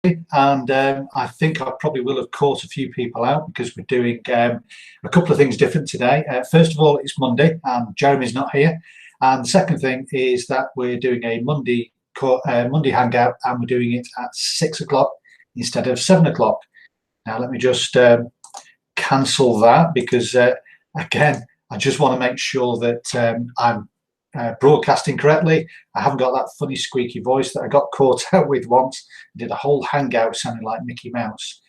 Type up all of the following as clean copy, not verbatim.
and I think I probably will have caught a few people out because we're doing a couple of things different today. First of all, it's Monday and Jeremy's not here, and the second thing is that we're doing a Monday Hangout, and we're doing it at 6 o'clock instead of 7 o'clock. Now let me just cancel that because again, I just want to make sure that I'm broadcasting correctly. I haven't got that funny squeaky voice that I got caught out with once. I did a whole hangout sounding like Mickey Mouse.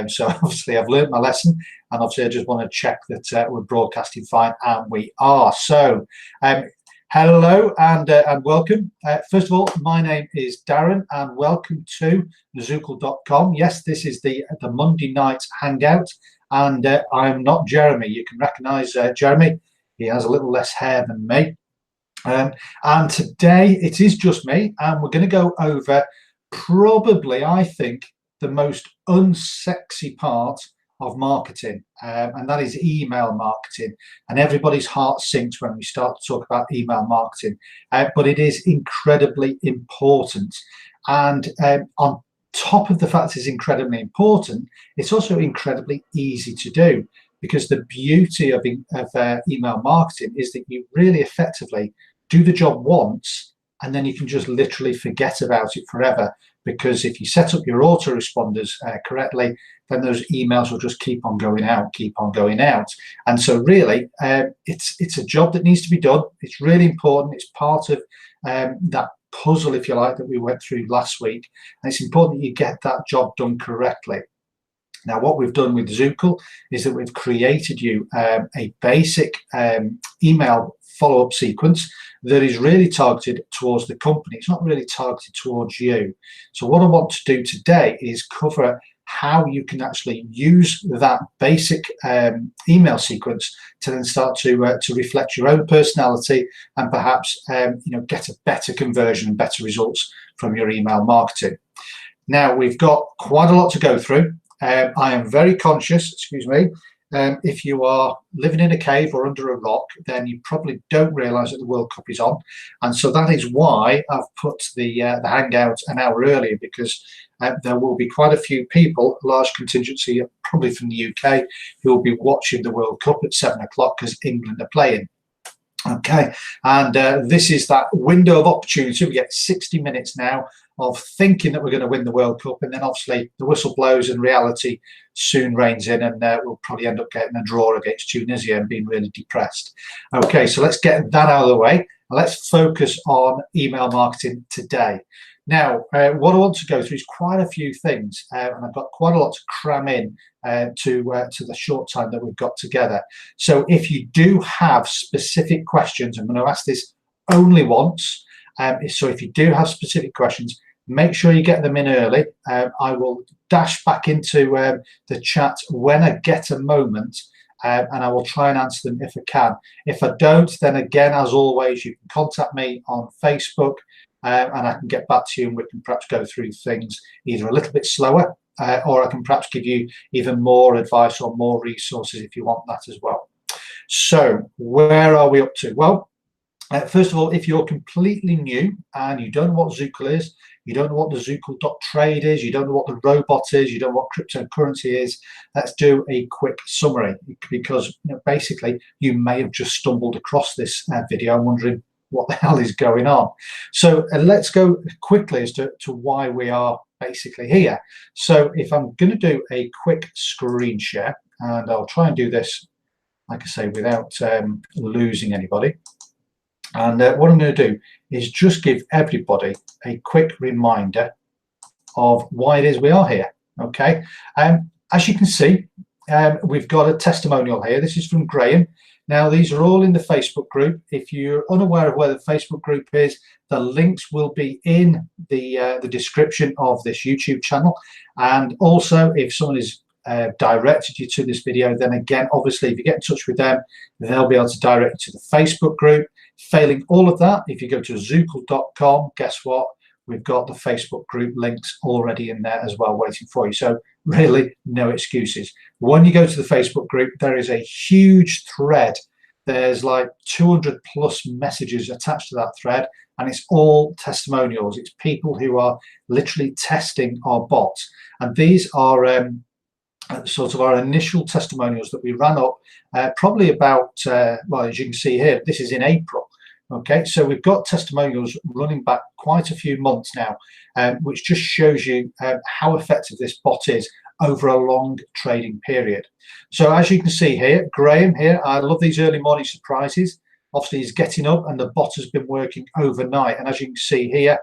So obviously I've learned my lesson, and obviously I just want to check that we're broadcasting fine, and we are. So hello and welcome. First of all, my name is Daren, and welcome to zukul.com. Yes, this is the Monday night hangout, and I'm not Jeremy. You can recognize Jeremy. He has a little less hair than me. And today it is just me, and we're going to go over probably, I think, the most unsexy part of marketing, and that is email marketing. And everybody's heart sinks when we start to talk about email marketing, but it is incredibly important. And on top of the fact it's incredibly important, it's also incredibly easy to do, because the beauty of email marketing is that you really effectively do the job once, and then you can just literally forget about it forever, because if you set up your autoresponders correctly, then those emails will just keep on going out. And so really, it's a job that needs to be done. It's really important. It's part of that puzzle, if you like, that we went through last week, and it's important that you get that job done correctly. Now, what we've done with Zukul is that we've created you a basic email follow-up sequence that is really targeted towards the company. It's not really targeted towards you. So what I want to do today is cover how you can actually use that basic email sequence to then start to reflect your own personality, and perhaps get a better conversion and better results from your email marketing. Now, we've got quite a lot to go through. I am very conscious, if you are living in a cave or under a rock, then you probably don't realise that the World Cup is on, and so that is why I've put the hangout an hour earlier, because there will be quite a few people, a large contingency, probably from the UK, who will be watching the World Cup at 7 o'clock because England are playing. Okay, and this is that window of opportunity. We get 60 minutes now of thinking that we're going to win the World Cup, and then obviously the whistle blows and reality soon reigns in, and we'll probably end up getting a draw against Tunisia and being really depressed. Okay, so let's get that out of the way. Let's focus on email marketing today. Now, what I want to go through is quite a few things, and I've got quite a lot to cram in to the short time that we've got together. So if you do have specific questions, I'm going to ask this only once. So if you do have specific questions, make sure you get them in early. I will dash back into the chat when I get a moment, and I will try and answer them if I can. If I don't, then again, as always, you can contact me on Facebook, and I can get back to you, and we can perhaps go through things either a little bit slower, or I can perhaps give you even more advice or more resources if you want that as well. So where are we up to? Well, first of all, if you're completely new and you don't know what Zukul is, you don't know what the zukul.trade is, you don't know what the robot is, you don't know what cryptocurrency is, let's do a quick summary, because basically you may have just stumbled across this video and wondering what the hell is going on. So let's go quickly as to why we are basically here. So if I'm going to do a quick screen share, and I'll try and do this, like I say, without losing anybody. And what I'm going to do is just give everybody a quick reminder of why it is we are here. Okay, as you can see, we've got a testimonial here. This is from Graham. Now, these are all in the Facebook group. If you're unaware of where the Facebook group is, the links will be in the description of this YouTube channel. And also, if someone is directed you to this video, then again, obviously, if you get in touch with them, they'll be able to direct you to the Facebook group. Failing all of that, if you go to zukul.com, guess what? We've got the Facebook group links already in there as well, waiting for you. So really, no excuses. When you go to the Facebook group, there is a huge thread. There's like 200 plus messages attached to that thread. and it's all testimonials. It's people who are literally testing our bot, and these are sort of our initial testimonials that we ran up probably about, well, as you can see here, this is in April. Okay, so we've got testimonials running back quite a few months now, which just shows you how effective this bot is over a long trading period. So as you can see here, Graham here, I love these early morning surprises. Obviously he's getting up and the bot has been working overnight, and as you can see here,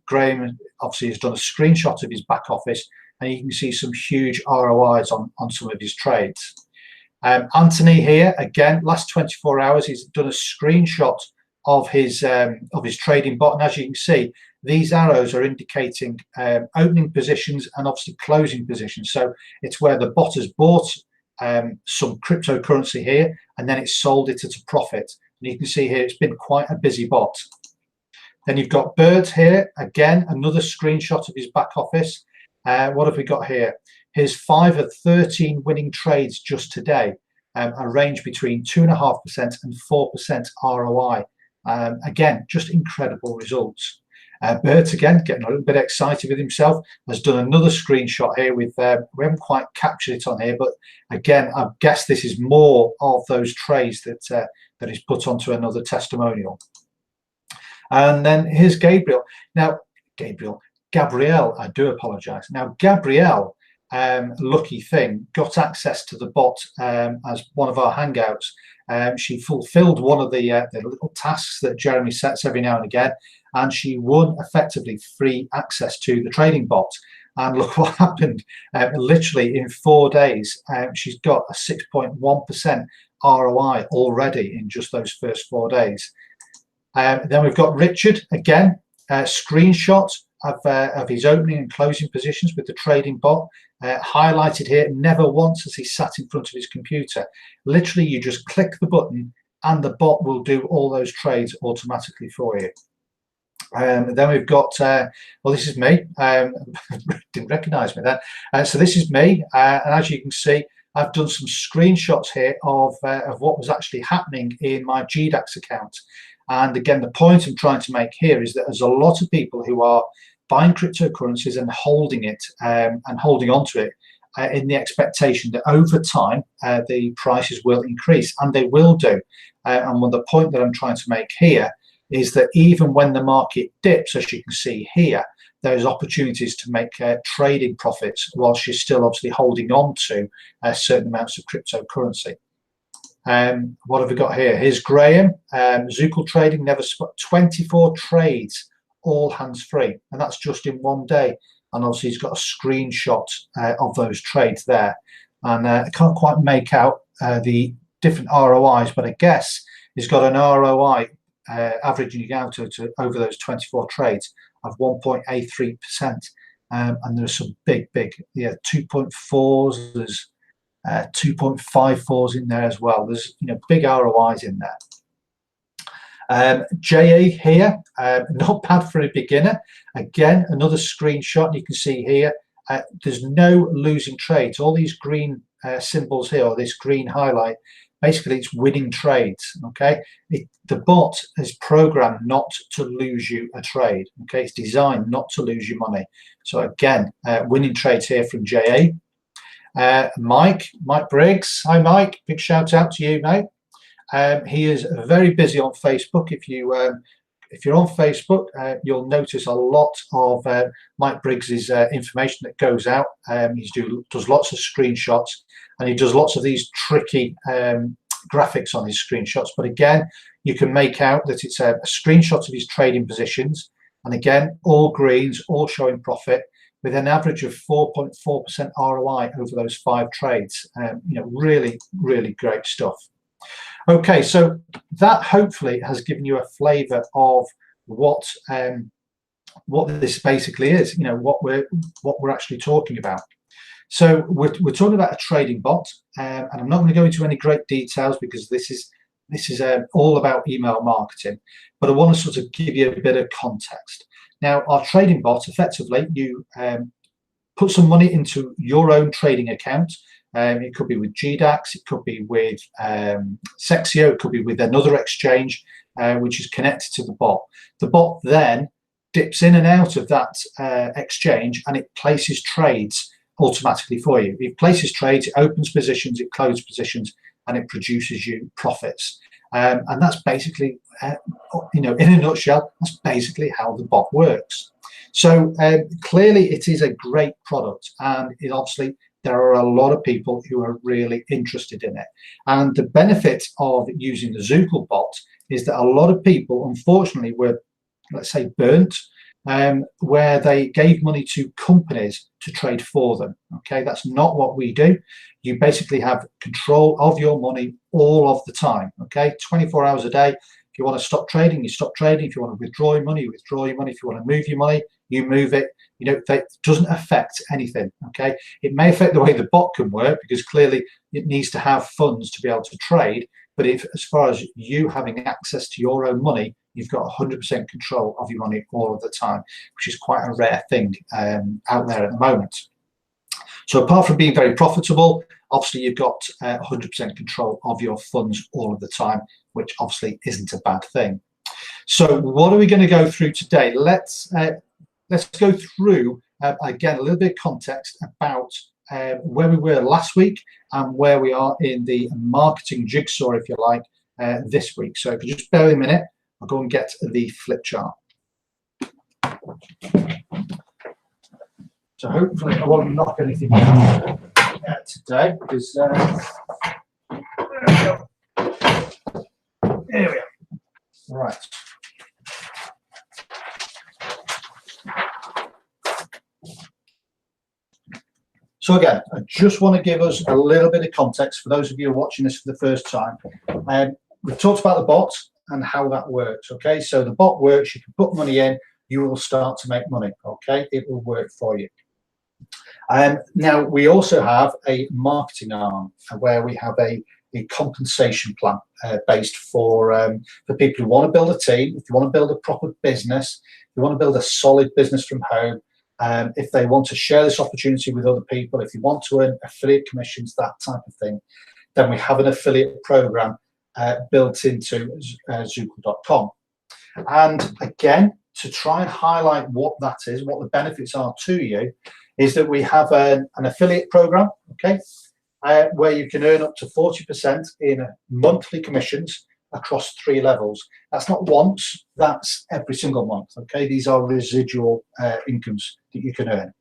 Graham obviously has done a screenshot of his back office, and you can see some huge ROIs on some of his trades. Anthony here, again, last 24 hours, he's done a screenshot of his trading bot, and as you can see, these arrows are indicating opening positions and obviously closing positions. So it's where the bot has bought some cryptocurrency here, and then it's sold it at a profit. And you can see here it's been quite a busy bot. Then you've got Bird here, again, another screenshot of his back office. What have we got here? Here's 5 of 13 winning trades just today, a range between 2.5% and 4% ROI. Again, just incredible results. Bert, again, getting a little bit excited with himself, has done another screenshot here with, we haven't quite captured it on here, but again, I guess this is more of those trades that is put onto another testimonial. And then here's Gabriel. Now, Gabrielle, I do apologize. Now, Gabrielle, lucky thing, got access to the bot as one of our Hangouts. She fulfilled one of the little tasks that Jeremy sets every now and again, and she won effectively free access to the trading bot. And look what happened. Literally in 4 days, she's got a 6.1% ROI already in just those first 4 days. Then we've got Richard, again, screenshot of his opening and closing positions with the trading bot, highlighted here. Never once has he sat in front of his computer. Literally, you just click the button and the bot will do all those trades automatically for you. Then we've got, well, this is me. Didn't recognize me then. So this is me, and as you can see, I've done some screenshots here of what was actually happening in my GDAX account. And again, the point I'm trying to make here is that there's a lot of people who are buying cryptocurrencies and holding it and holding on to it in the expectation that over time the prices will increase, and they will do. And the point that I'm trying to make here is that even when the market dips, as you can see here, there's opportunities to make trading profits whilst you're still obviously holding on to certain amounts of cryptocurrency. What have we got here? Here's Graham, Zukul trading, never 24 trades, all hands free, and that's just in 1 day. And obviously he's got a screenshot of those trades there, and I can't quite make out the different ROIs, but I guess he's got an ROI averaging out to over those 24 trades of 1.83%, and there's some big 2.4s, there's 2.54s in there as well. There's big ROIs in there. JA here, not bad for a beginner. Again, another screenshot. You can see here there's no losing trades. All these green symbols here, or this green highlight, basically it's winning trades. Okay, the bot is programmed not to lose you a trade. Okay, it's designed not to lose you money. So again, winning trades here from JA. Mike Briggs, hi Mike, big shout out to you, mate. He is very busy on Facebook. If you're on Facebook, you'll notice a lot of Mike Briggs's information that goes out. He does lots of screenshots, and he does lots of these tricky graphics on his screenshots. But again, you can make out that it's a screenshot of his trading positions, and again, all greens, all showing profit, with an average of 4.4% ROI over those 5 trades. Really great stuff. Okay, so that hopefully has given you a flavour of what this basically is. What we're actually talking about. So we're talking about a trading bot, and I'm not going to go into any great details because this is all about email marketing. But I want to sort of give you a bit of context. Now, our trading bot, effectively, you put some money into your own trading account. It could be with GDAX, it could be with Sexio, it could be with another exchange. which is connected to the bot. The bot then dips in and out of that exchange, and it places trades automatically for you. It places trades, it opens positions, it closes positions, and it produces you profits. And that's basically, in a nutshell, that's basically how the bot works. So clearly it is a great product, and obviously there are a lot of people who are really interested in it. And the benefit of using the Zukul bot is that a lot of people, unfortunately, were, let's say, burnt, where they gave money to companies to trade for them. Okay, that's not what we do. You basically have control of your money all of the time. Okay, 24 hours a day. If you want to stop trading, you stop trading. If you want to withdraw your money, you withdraw your money. If you want to move your money, you move it. That doesn't affect anything. Okay, it may affect the way the bot can work, because clearly it needs to have funds to be able to trade. But as far as you having access to your own money, you've got 100% control of your money all of the time, which is quite a rare thing out there at the moment. So apart from being very profitable, obviously you've got 100% control of your funds all of the time, which obviously isn't a bad thing. So what are we going to go through today? Let's go through, again, a little bit of context about where we were last week and where we are in the marketing jigsaw, if you like, this week. So if you just bear with a minute, I'll go and get the flip chart. So hopefully I won't knock anything down today, because there we go. There we are. Right. So again, I just want to give us a little bit of context for those of you who are watching this for the first time. We've talked about the bot and how that works. Okay, so the bot works. You can put money in, you will start to make money. Okay, it will work for you. Now we also have a marketing arm where we have a compensation plan based for people who want to build a team, if you want to build a proper business, if you want to build a solid business from home. If they want to share this opportunity with other people, if you want to earn affiliate commissions, that type of thing, then we have an affiliate program built into zukul.com. And again, to try and highlight what that is, what the benefits are to you, is that we have an affiliate program, okay, where you can earn up to 40% in monthly commissions across 3 levels. That's not once, that's every single month. Okay, these are residual incomes that you can earn.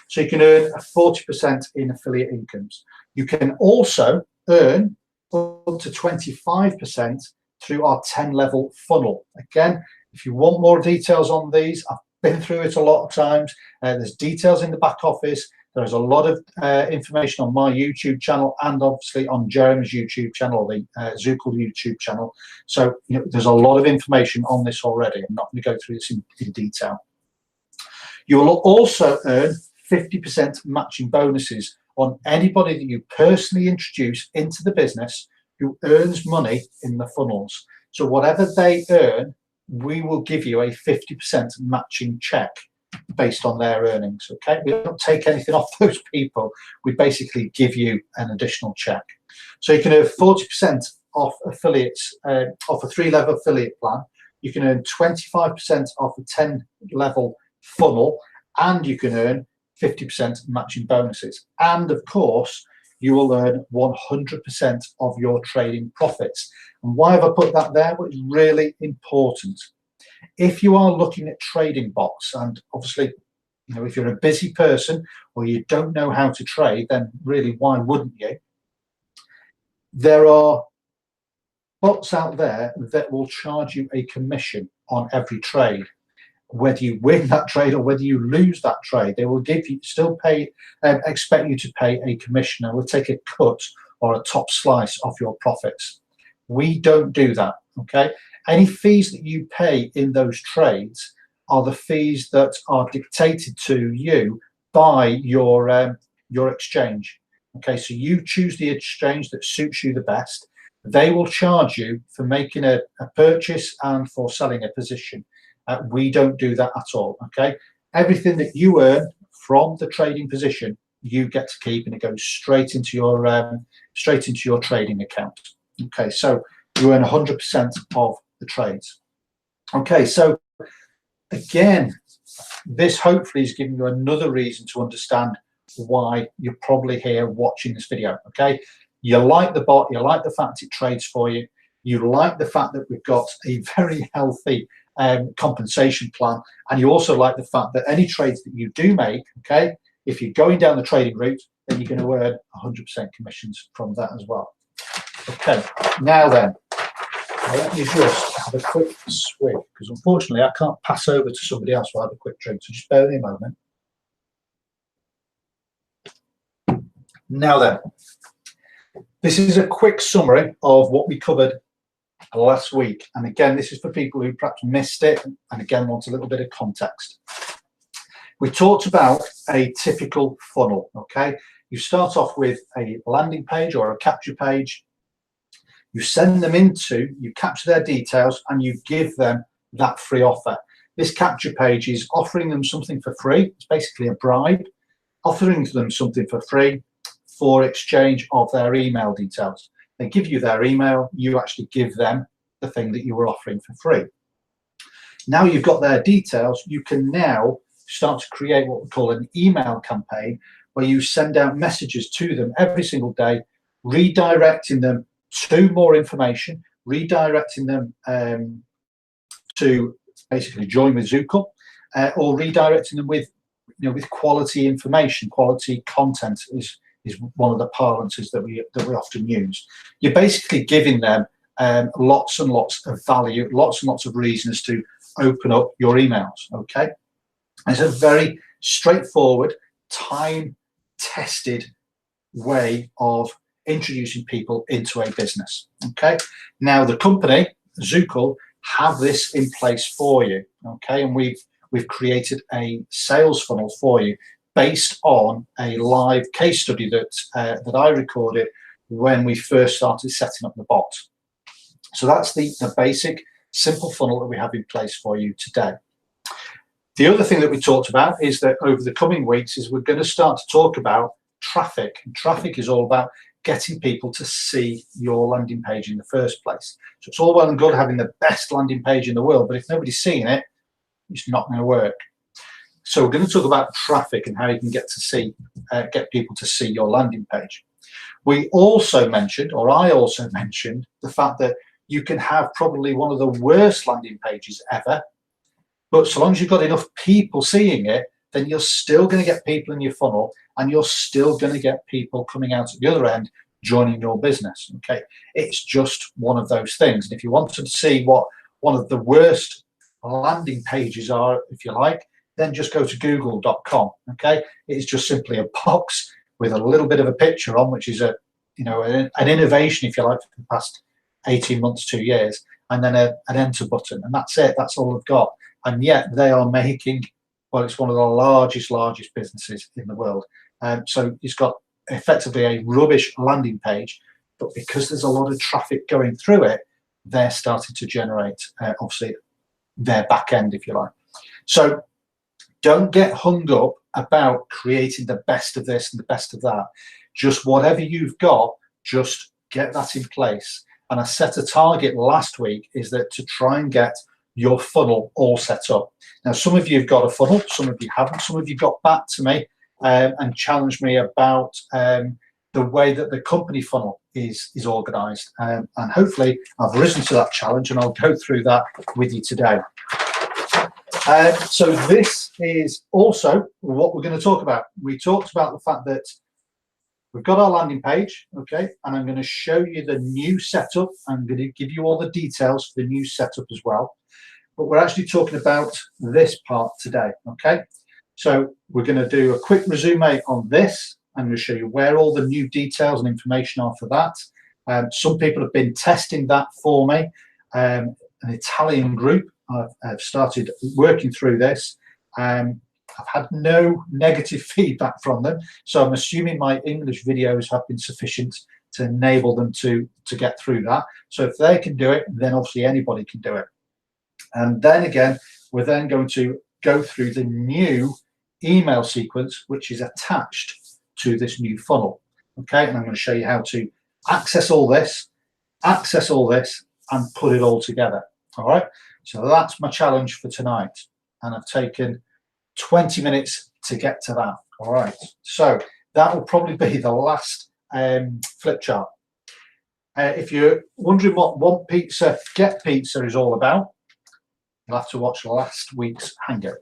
So you can earn 40% in affiliate incomes. You can also earn up to 25% through our 10-level funnel. Again, if you want more details on these, I've been through it a lot of times. There's details in the back office. There's a lot of information on my YouTube channel, and obviously on Jeremy's YouTube channel, the Zukul YouTube channel. So there's a lot of information on this already. I'm not going to go through this in detail. You will also earn 50% matching bonuses on anybody that you personally introduce into the business who earns money in the funnels. So whatever they earn, we will give you a 50% matching check based on their earnings. Okay, we don't take anything off those people. We basically give you an additional check. So you can earn 40% off affiliates, off a 3-level affiliate plan. You can earn 25% off a 10-level funnel, and you can earn 50% matching bonuses. And of course, you will earn 100% of your trading profits. And why have I put that there? Well, it's really important. If you are looking at trading bots, and obviously, if you're a busy person or you don't know how to trade, then really, why wouldn't you? There are bots out there that will charge you a commission on every trade. Whether you win that trade or whether you lose that trade, they will expect you to pay a commission, and will take a cut or a top slice of your profits. We don't do that. Okay, any fees that you pay in those trades are the fees that are dictated to you by your exchange. Okay, so you choose the exchange that suits you the best. They will charge you for making a purchase and for selling a position. We don't do that at all. Okay, everything that you earn from the trading position, you get to keep, and it goes straight into your trading account. Okay, so you earn 100% of the trades. Okay, so again, this hopefully is giving you another reason to understand why you're probably here watching this video. Okay, you like the bot, you like the fact it trades for you, you like the fact that we've got a very healthy compensation plan, and you also like the fact that any trades that you do make, okay, if you're going down the trading route, then you're going to earn 100% commissions from that as well. Okay, now then, let me just have a quick swig, because unfortunately I can't pass over to somebody else while I have a quick drink, so just bear with me a moment. Now then, this is a quick summary of what we covered last week, and again, this is for people who perhaps missed it and again want a little bit of context. We talked about a typical funnel. Okay, you start off with a landing page or a capture page. You send them into, you capture their details, and you give them that free offer. This capture page is offering them something for free. It's basically a bribe, offering them something for free for exchange of their email details. They give you their email, you actually give them the thing that you were offering for free. Now you've got their details, you can now start to create what we call an email campaign, where you send out messages to them every single day, redirecting them to more information, redirecting them to basically join with Zukul, or redirecting them with, with quality information. Quality content is one of the parlances that we often use. You're basically giving them lots and lots of value, lots and lots of reasons to open up your emails. Okay, it's a very straightforward, time-tested way of introducing people into a business. Okay, now the company Zukul have this in place for you. Okay, and we've created a sales funnel for you based on a live case study that I recorded when we first started setting up the bot. So that's the basic simple funnel that we have in place for you today. The other thing that we talked about is that over the coming weeks is we're going to start to talk about traffic. And traffic is all about getting people to see your landing page in the first place. So it's all well and good having the best landing page in the world, but if nobody's seeing it, it's not going to work. So we're going to talk about traffic and how you can get people to see your landing page. We also mentioned, or I also mentioned, the fact that you can have probably one of the worst landing pages ever, but so long as you've got enough people seeing it, then you're still going to get people in your funnel, and you're still going to get people coming out at the other end joining your business. Okay, it's just one of those things. And if you want to see what one of the worst landing pages are, if you like, then just go to google.com. Okay, it's just simply a box with a little bit of a picture on, which is an innovation, if you like, for the past 18 months, 2 years, and then an enter button, and that's it. That's all they've got. And yet they are making, well, it's one of the largest businesses in the world. So it's got effectively a rubbish landing page, but because there's a lot of traffic going through it, they're starting to generate, obviously, their back end, if you like. So don't get hung up about creating the best of this and the best of that. Just whatever you've got, just get that in place. And I set a target last week, is that to try and get your funnel all set up. Now, some of you have got a funnel, some of you haven't. Some of you got back to me and challenged me about the way that the company funnel is organized. And hopefully I've risen to that challenge, and I'll go through that with you today. So this is also what we're going to talk about. We talked about the fact that we've got our landing page, okay, and I'm going to show you the new setup. I'm going to give you all the details for the new setup as well. But we're actually talking about this part today, okay? So we're going to do a quick resume on this. I'm going to show you where all the new details and information are for that. Some people have been testing that for me. An Italian group have started working through this. I've had no negative feedback from them, so I'm assuming my English videos have been sufficient to enable them to get through that. So if they can do it, then obviously anybody can do it. And then again, we're then going to go through the new email sequence, which is attached to this new funnel. Okay, and I'm going to show you how to access all this, and put it all together. All right, so that's my challenge for tonight, and I've taken 20 minutes to get to that. All right, so that will probably be the last flip chart. If you're wondering what Want Pizza Get Pizza is all about, you'll have to watch last week's Hangout.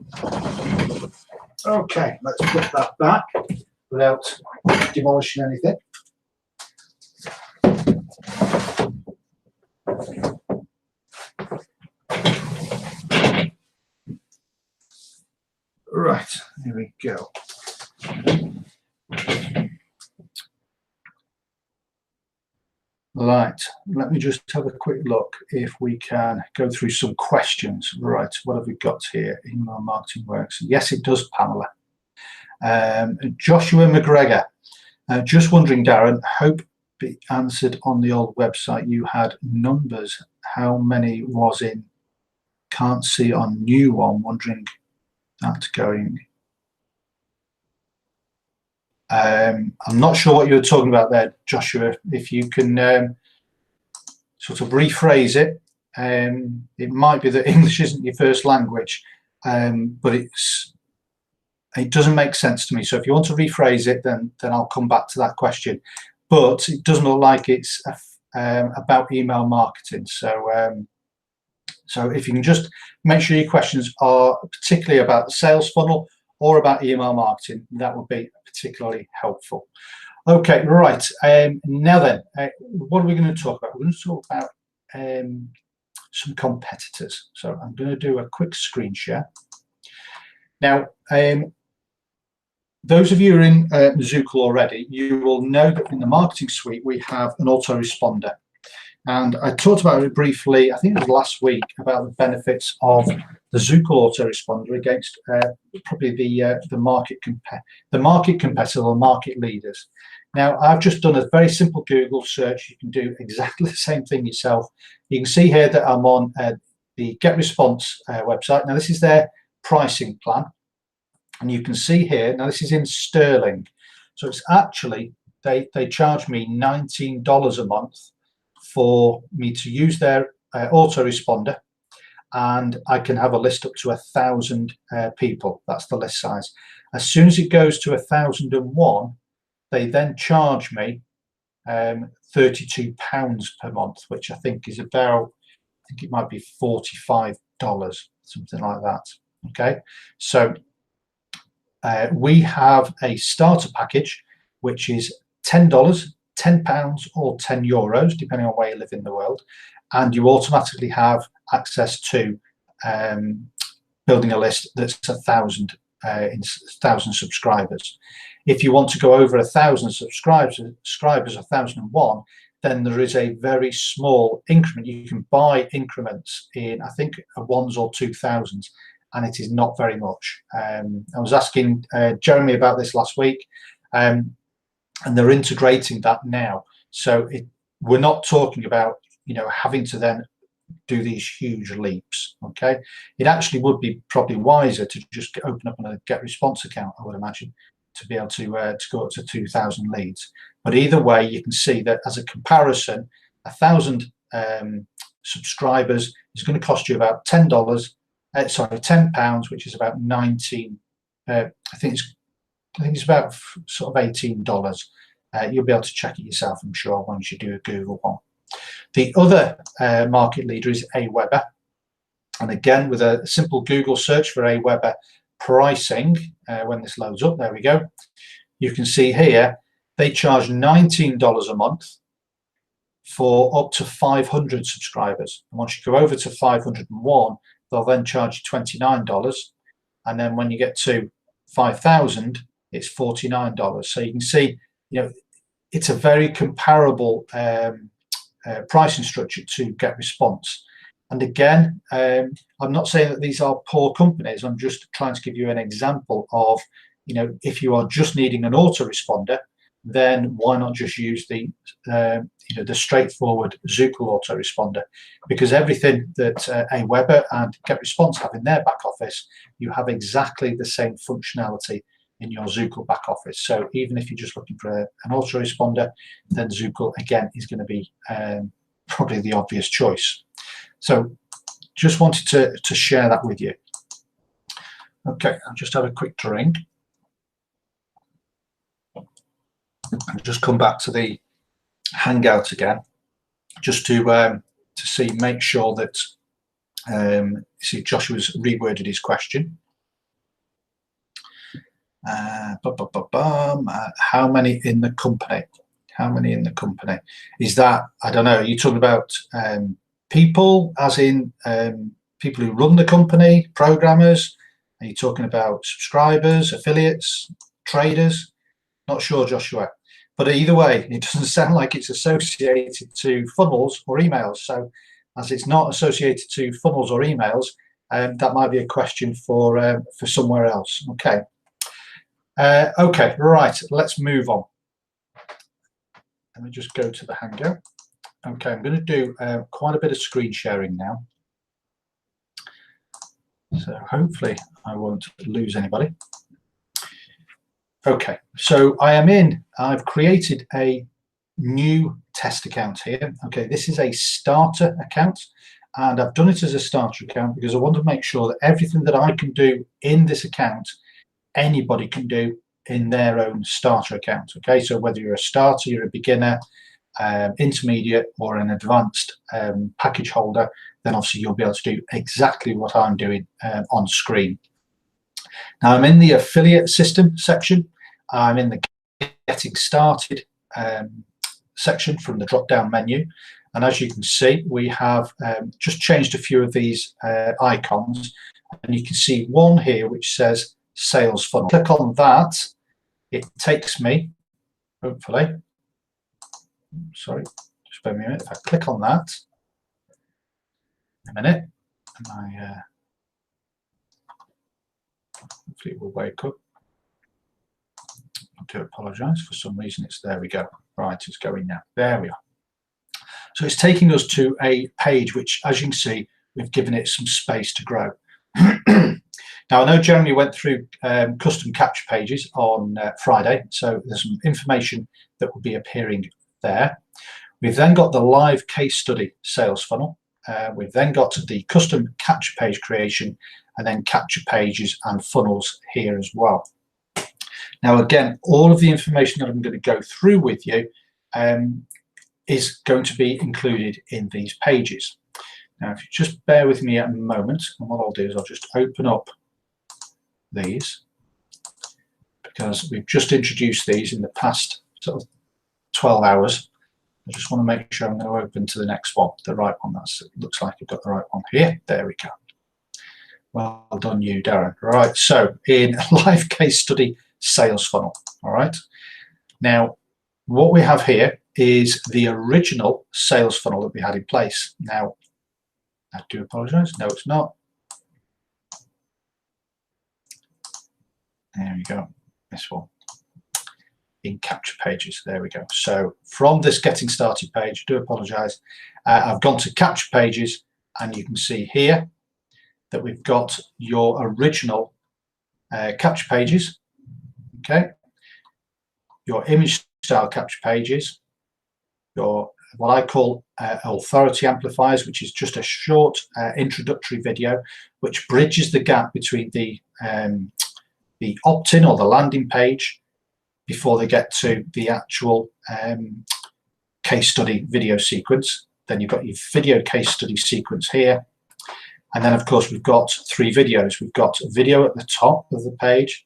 Okay, let's put that back without demolishing anything. Right, here we go. Right, let me just have a quick look if we can go through some questions. Right, what have we got here? Email marketing works. Yes, it does, Pamela. Joshua McGregor, just wondering, Darren, hope it answered on the old website. You had numbers. How many was in? Can't see on new one. Wondering that's going. I'm not sure what you were talking about there, Joshua. If you can sort of rephrase it, it might be that English isn't your first language, but it doesn't make sense to me. So if you want to rephrase it, then I'll come back to that question. But it doesn't look like it's about email marketing. So so if you can just make sure your questions are particularly about the sales funnel or about email marketing, that would be particularly helpful. Okay, right. Now then, what are we going to talk about? We're going to talk about some competitors. So I'm going to do a quick screen share. Now, those of you who are in Zukul already, you will know that in the marketing suite we have an autoresponder. And I talked about it briefly, I think it was last week, about the benefits of the Zukul autoresponder against probably the market competitor or market leaders. Now, I've just done a very simple Google search. You can do exactly the same thing yourself. You can see here that I'm on the GetResponse website. Now, this is their pricing plan. And you can see here, now this is in sterling. So it's actually, they charge me $19 a month for me to use their autoresponder, and I can have a list up to 1,000 people. That's the list size. As soon as it goes to 1,001, they then charge me £32 per month, which I think is about, I think it might be $45, something like that. Okay, so we have a starter package, which is $10, £10 or €10, depending on where you live in the world, and you automatically have access to building a list that's 1,000 subscribers. If you want to go over 1,000 subscribers, 1,001, then there is a very small increment. You can buy increments in, I think, ones or 2,000s, and it is not very much. I was asking Jeremy about this last week, and they're integrating that now. So we're not talking about, you know, having to then do these huge leaps. Okay, it actually would be probably wiser to just open up a GetResponse account, I would imagine, to be able to go up to 2,000 leads. But either way, you can see that as a comparison, 1,000 subscribers is going to cost you about £10, which is about 19. I think it's about sort of $18. You'll be able to check it yourself, I'm sure, once you do a Google one. The other market leader is Aweber, and again, with a simple Google search for Aweber pricing, when this loads up, there we go. You can see here they charge $19 a month for up to 500 subscribers. And once you go over to 501, they'll then charge you $29, and then when you get to 5,000, it's $49. So you can see, you know, it's a very comparable pricing structure to GetResponse. And again, I'm not saying that these are poor companies. I'm just trying to give you an example of, you know, if you are just needing an autoresponder, then why not just use the the straightforward Zukul autoresponder? Because everything that Aweber and GetResponse have in their back office, you have exactly the same functionality in your Zukul back office. So even if you're just looking for an autoresponder, then Zukul again is going to be probably the obvious choice. So just wanted to share that with you. Okay, I'll just have a quick drink. I'll just come back to the Hangout again, just to see, make sure that see, Joshua's reworded his question. How many in the company? How many in the company? Is that, I don't know, are you talking about people, as in people who run the company, programmers? Are you talking about subscribers, affiliates, traders? Not sure, Joshua. But either way, it doesn't sound like it's associated to funnels or emails. So as it's not associated to funnels or emails, that might be a question for somewhere else. Okay. Okay, right, let's move on. Let me just go to the Hangout. Okay, I'm going to do quite a bit of screen sharing now. So hopefully I won't lose anybody. Okay, so I've created a new test account here. Okay, this is a starter account, and I've done it as a starter account because I want to make sure that everything that I can do in this account, anybody can do in their own starter account. Okay, so whether you're a starter, you're a beginner, intermediate, or an advanced package holder, then obviously you'll be able to do exactly what I'm doing on screen. Now I'm in the affiliate system section. I'm in the getting started section from the drop down menu, and as you can see, we have just changed a few of these icons, and you can see one here which says sales funnel. Click on that, it takes me, hopefully, sorry, just bear with me a minute. If I click on that, a minute, and hopefully it will wake up. I do apologise, for some reason it's, there we go. Right, it's going now. There we are. So it's taking us to a page which, as you can see, we've given it some space to grow. Now I know Jeremy went through custom capture pages on Friday, so there's some information that will be appearing there. We've then got the live case study sales funnel. We've then got the custom capture page creation, and then capture pages and funnels here as well. Now again, all of the information that I'm going to go through with you is going to be included in these pages. Now if you just bear with me a moment, and what I'll do is I'll just open up these, because we've just introduced these in the past sort of 12 hours. I just want to make sure I'm going to open to the next one, the right one. That's, it looks like I've got the right one here. There we go. Well done you, Daren. Right, so in live case study sales funnel. All right, now what we have here is the original sales funnel that we had in place. Now I do apologize, no it's not. There we go, this one in capture pages. There we go. So from this getting started page, I do apologize, I've gone to capture pages, and you can see here that we've got your original capture pages. Okay, your image style capture pages, your what I call authority amplifiers, which is just a short introductory video which bridges the gap between the opt-in or the landing page before they get to the actual case study video sequence. Then you've got your video case study sequence here, and then of course we've got three videos. We've got a video at the top of the page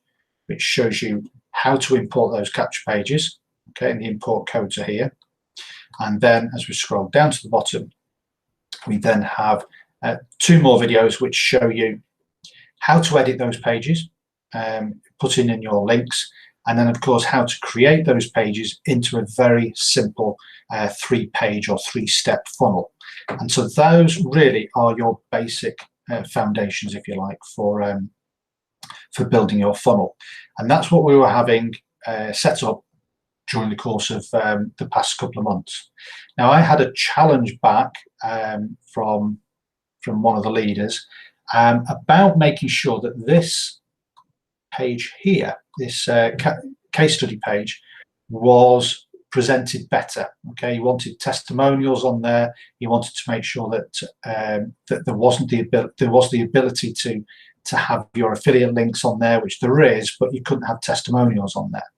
which shows you how to import those capture pages. Okay, and the import codes are here. And then as we scroll down to the bottom, we then have two more videos which show you how to edit those pages, put in your links, and then of course how to create those pages into a very simple 3-page or 3-step funnel. And so those really are your basic foundations, if you like, for building your funnel. And that's what we were having set up during the course of the past couple of months. Now I had a challenge back from one of the leaders about making sure that this page here, this case study page, was presented better. Okay, you wanted testimonials on there. You wanted to make sure that that there was the ability to have your affiliate links on there, which there is, but you couldn't have testimonials on there.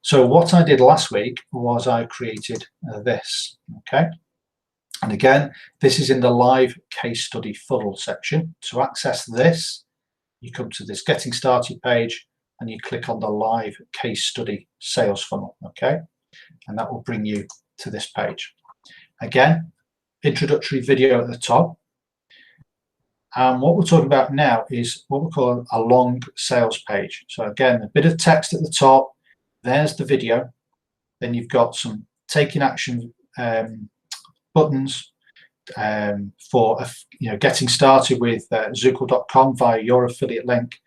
So what I did last week was I created this. Okay, and again, this is in the live case study funnel section. To access this, you come to this getting started page and you click on the live case study sales funnel. Okay, and that will bring you to this page. Again, introductory video at the top. And what we're talking about now is what we call a long sales page. So again, a bit of text at the top, there's the video, then you've got some taking action buttons for getting started with zukul.com via your affiliate link.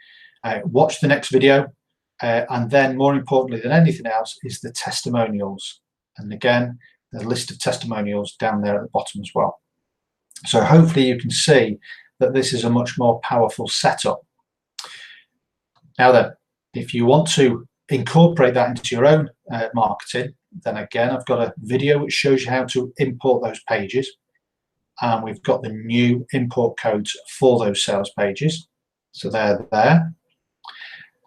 Watch the next video. And then more importantly than anything else is the testimonials. And again, the list of testimonials down there at the bottom as well. So hopefully you can see that this is a much more powerful setup. Now then, if you want to incorporate that into your own marketing, then again, I've got a video which shows you how to import those pages. And we've got the new import codes for those sales pages. So they're there.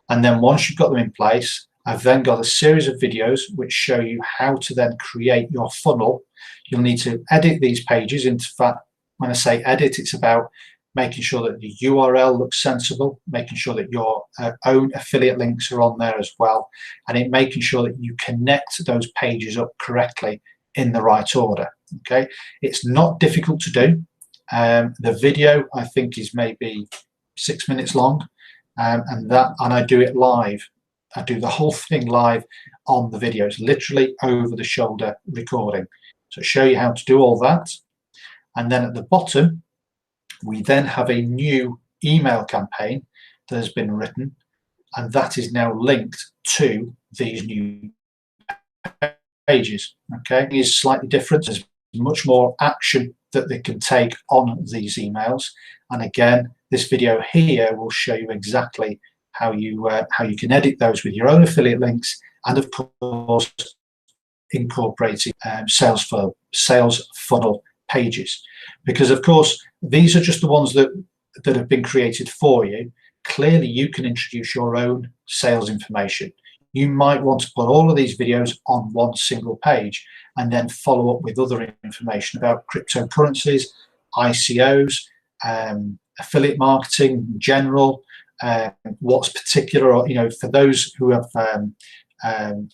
And then once you've got them in place, I've then got a series of videos which show you how to then create your funnel. You'll need to edit these pages. In fact, when I say edit, it's about making sure that the URL looks sensible, making sure that your own affiliate links are on there as well, and making sure that you connect those pages up correctly in the right order. Okay, it's not difficult to do. The video I think is maybe 6 minutes long, and I do it live. I do the whole thing live on the video. It's literally over the shoulder recording. So show you how to do all that, and then at the bottom we then have a new email campaign that has been written, and that is now linked to these new pages. Okay, it is slightly different. There's much more action that they can take on these emails, and again, this video here will show you exactly how you can edit those with your own affiliate links, and of course incorporating sales funnel pages, because of course these are just the ones that have been created for you. Clearly you can introduce your own sales information. You might want to put all of these videos on one single page and then follow up with other information about cryptocurrencies, ICOs, affiliate marketing in general, what's particular, or for those who have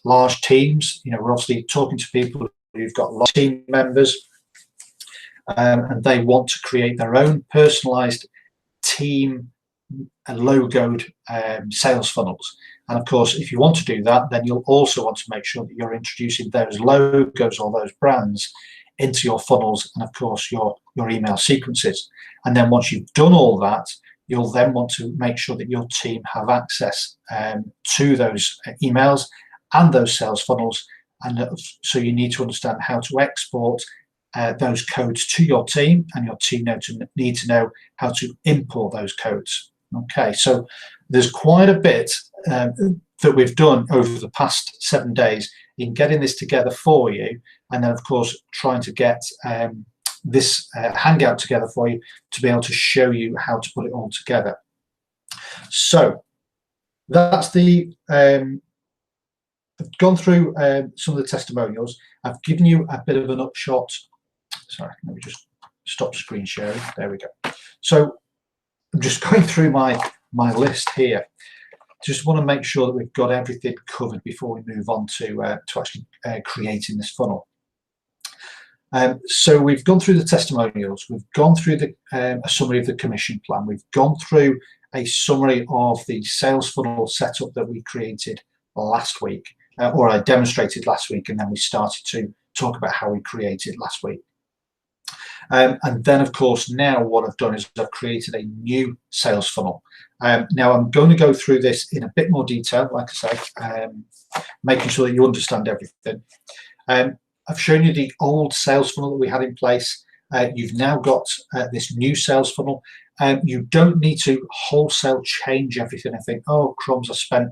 large teams. We're obviously talking to people who've got large team members, and they want to create their own personalized team logoed sales funnels. And of course, if you want to do that, then you'll also want to make sure that you're introducing those logos or those brands into your funnels, and of course your email sequences. And then once you've done all that, you'll then want to make sure that your team have access to those emails and those sales funnels. And so you need to understand how to export those codes to your team, and your team need to know how to import those codes. Okay, so there's quite a bit that we've done over the past 7 days in getting this together for you, and then of course trying to get this Hangout together for you to be able to show you how to put it all together. So that's I've gone through some of the testimonials. I've given you a bit of an upshot. Sorry, let me just stop screen sharing. There we go. So I'm just going through my list here. Just want to make sure that we've got everything covered before we move on to actually creating this funnel. So we've gone through the testimonials. We've gone through a summary of the commission plan. We've gone through a summary of the sales funnel setup that we created last week, or I demonstrated last week, and then we started to talk about how we created last week. And then, of course, now what I've done is I've created a new sales funnel. Now I'm going to go through this in a bit more detail, like I say, making sure that you understand everything. I've shown you the old sales funnel that we had in place. You've now got this new sales funnel. You don't need to wholesale change everything and think, oh, crumbs, I spent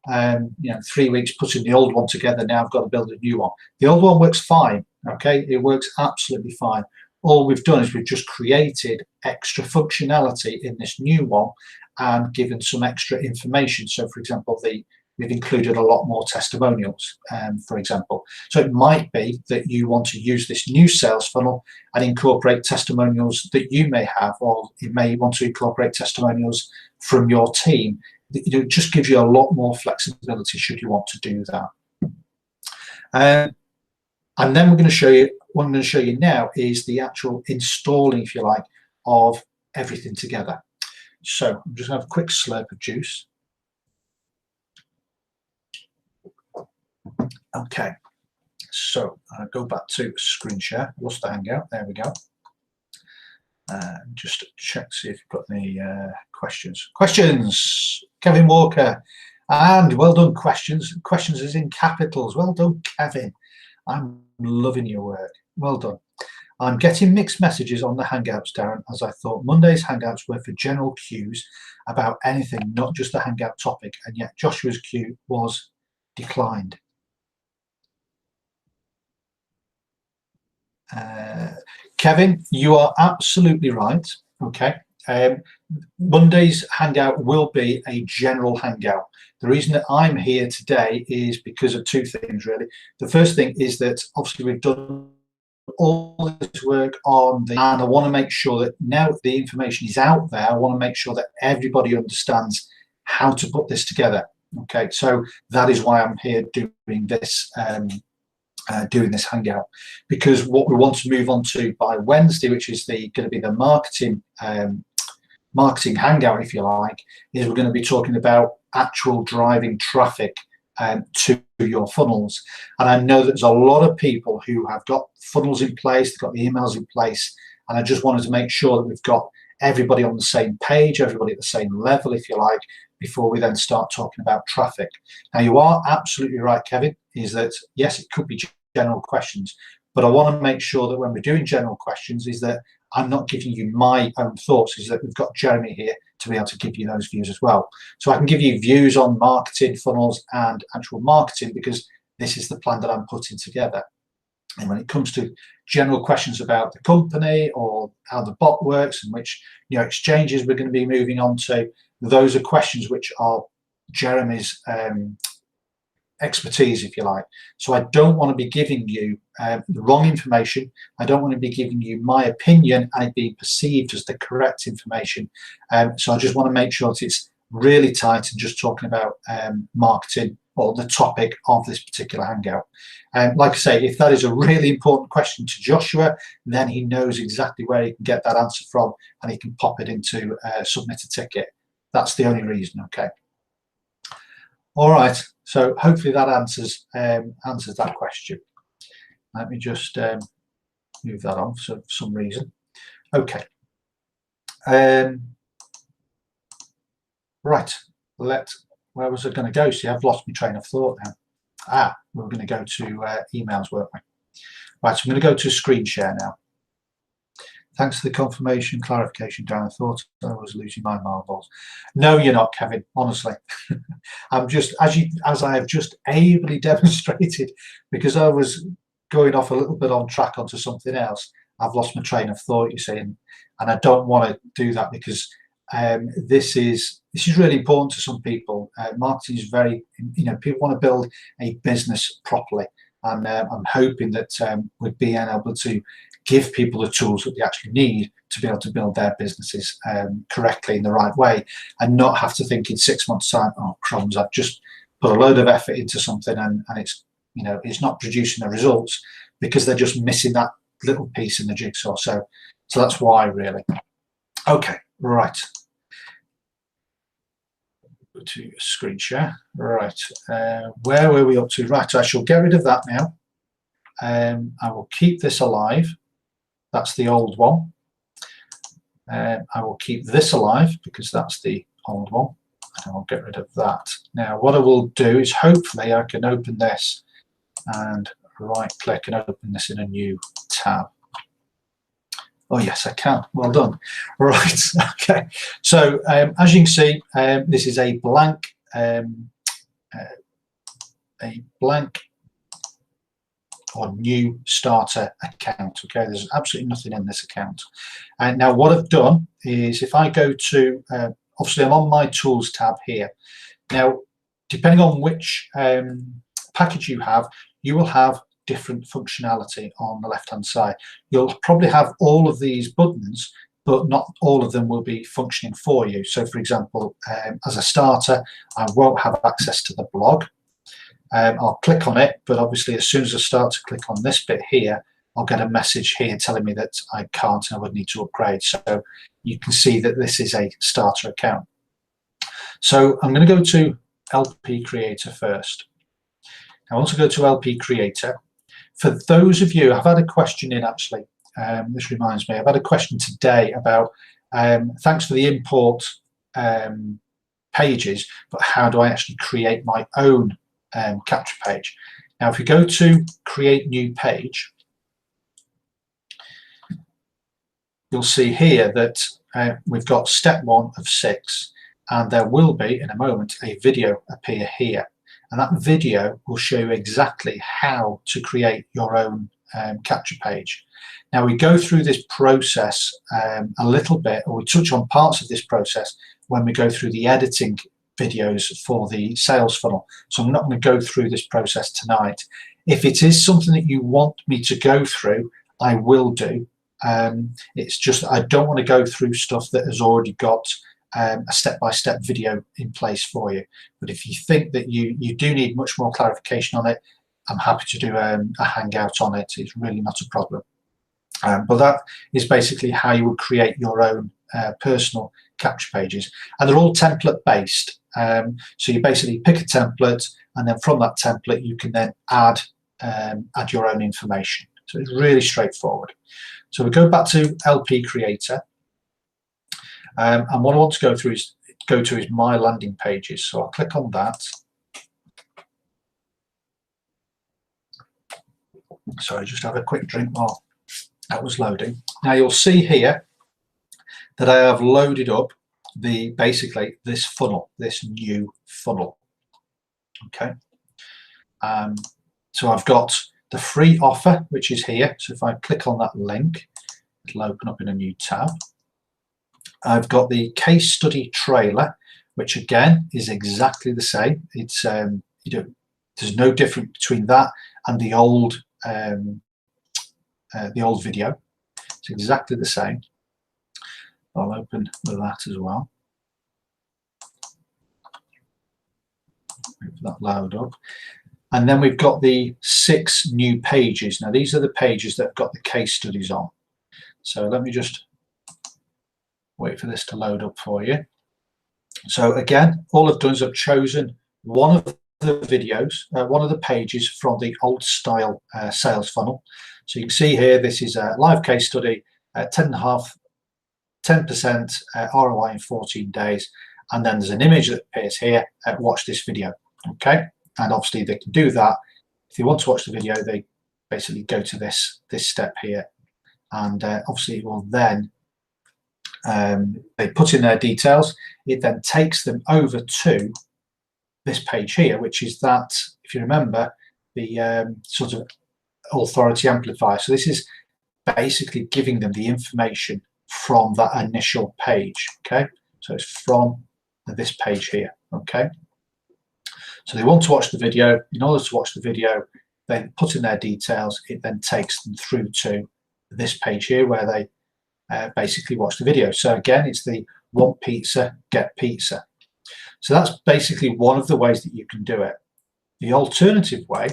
you know, 3 weeks putting the old one together. Now I've got to build a new one. The old one works fine. Okay, it works absolutely fine. All we've done is we've just created extra functionality in this new one and given some extra information. So, for example, we've included a lot more testimonials, for example. So it might be that you want to use this new sales funnel and incorporate testimonials that you may have, or you may want to incorporate testimonials from your team. It just gives you a lot more flexibility should you want to do that. And then we're going to show you, what I'm going to show you now is the actual installing, if you like, of everything together. So I'm just going to have a quick slurp of juice. Okay, so go back to screen share. Lost the Hangout. There we go. Just check, see if you've got any questions. Questions, Kevin Walker. And well done, questions. Questions is in capitals. Well done, Kevin. I'm loving your work. Well done. I'm getting mixed messages on the Hangouts, Darren, as I thought Monday's Hangouts were for general cues about anything, not just the Hangout topic, and yet Joshua's cue was declined. Kevin, you are absolutely right. Okay. Monday's Hangout will be a general Hangout. The reason that I'm here today is because of two things, really. The first thing is that obviously we've done all this work on and I want to make sure that now the information is out there, I want to make sure that everybody understands how to put this together. Okay, so that is why I'm here doing this Hangout, because what we want to move on to by Wednesday, which is going to be the marketing Hangout, if you like, is we're going to be talking about actual driving traffic to your funnels. And I know there's a lot of people who have got funnels in place, they've got the emails in place, and I just wanted to make sure that we've got everybody on the same page, everybody at the same level, if you like, before we then start talking about traffic. Now, you are absolutely right, Kevin, is that yes, it could be general questions, but I want to make sure that when we're doing general questions is that I'm not giving you my own thoughts, is that we've got Jeremy here to be able to give you those views as well. So I can give you views on marketing, funnels, and actual marketing, because this is the plan that I'm putting together. And when it comes to general questions about the company or how the bot works and which exchanges we're going to be moving on to, those are questions which are Jeremy's expertise, if you like. So I don't want to be giving you the wrong information. I don't want to be giving you my opinion and it being perceived as the correct information. So I just want to make sure that it's really tight and just talking about marketing or the topic of this particular Hangout. Like I say, if that is a really important question to Joshua, then he knows exactly where he can get that answer from and he can pop it into submit a ticket. That's the only reason. Okay. All right. So hopefully that answers that question. Let me just move that on for some reason. Okay. Right. Where was I going to go? See, I've lost my train of thought now. We're going to go to emails, weren't we? Right. So I'm going to go to screen share now. Thanks for the confirmation, clarification, Darren. I thought I was losing my marbles. No, you're not, Kevin. Honestly, I'm just as I have just ably demonstrated, because I was going off a little bit on track onto something else. I've lost my train of thought, you see, and I don't want to do that because this is really important to some people. Marketing is very, people want to build a business properly, and I'm hoping that we're being able to give people the tools that they actually need to be able to build their businesses correctly in the right way, and not have to think in 6 months' time, oh crumbs, I've just put a load of effort into something and it's it's not producing the results because they're just missing that little piece in the jigsaw. So that's why, really. Okay, right. Go to screen share. Right, where were we up to? Right, I shall get rid of that now. I will keep this alive. That's the old one. I will keep this alive because that's the old one. And I'll get rid of that. Now, what I will do is hopefully I can open this and right click and open this in a new tab. Oh yes, I can. Well done. Right. Okay. So as you can see, this is a blank a blank or new starter account. Okay, there's absolutely nothing in this account. And now what I've done is, if I go to, obviously I'm on my tools tab here. Now, depending on which package you have, you will have different functionality on the left hand side. You'll probably have all of these buttons, but not all of them will be functioning for you. So for example, as a starter, I won't have access to the blog. I'll click on it, but obviously as soon as I start to click on this bit here, I'll get a message here telling me that I can't and I would need to upgrade. So you can see that this is a starter account. So I'm going to go to LP Creator first. Now once I go to LP Creator, for those of you, I've had a question in actually, this reminds me, I've had a question today about, thanks for the import pages, but how do I actually create my own capture page? Now if we go to create new page, you'll see here that we've got step 1 of 6, and there will be in a moment a video appear here, and that video will show you exactly how to create your own capture page. Now we go through this process a little bit, or we touch on parts of this process when we go through the editing videos for the sales funnel. So I'm not going to go through this process tonight. If it is something that you want me to go through, I will do. It's just I don't want to go through stuff that has already got a step-by-step video in place for you. But if you think that you do need much more clarification on it, I'm happy to do a hangout on it. It's really not a problem. But that is basically how you would create your own personal capture pages, and they're all template based. So you basically pick a template, and then from that template you can then add your own information. So it's really straightforward. So we go back to LP Creator, and what I want to go to is my landing pages. So I'll click on that. Sorry, just have a quick drink while that was loading. Now you'll see here that I have loaded up basically this funnel, this new funnel. Okay. So I've got the free offer, which is here. So if I click on that link, it'll open up in a new tab. I've got the case study trailer, which again is exactly the same. It's there's no difference between that and the old video. It's exactly the same. I'll open that as well. Move that load up. And then we've got the 6 new pages. Now these are the pages that have got the case studies on. So let me just wait for this to load up for you. So again, all I've done is I've chosen one of the videos, one of the pages from the old style sales funnel. So you can see here, this is a live case study, 10% ROI in 14 days. And then there's an image that appears here, watch this video. Okay. And obviously they can do that. If they want to watch the video, they basically go to this step here. And obviously it will then, they put in their details. It then takes them over to this page here, which is that, if you remember, the sort of authority amplifier. So this is basically giving them the information from that initial page. Okay. So it's from this page here. Okay. So they want to watch the video. In order to watch the video, they put in their details. It then takes them through to this page here where they basically watch the video. So again, it's the want pizza, get pizza. So that's basically one of the ways that you can do it. The alternative way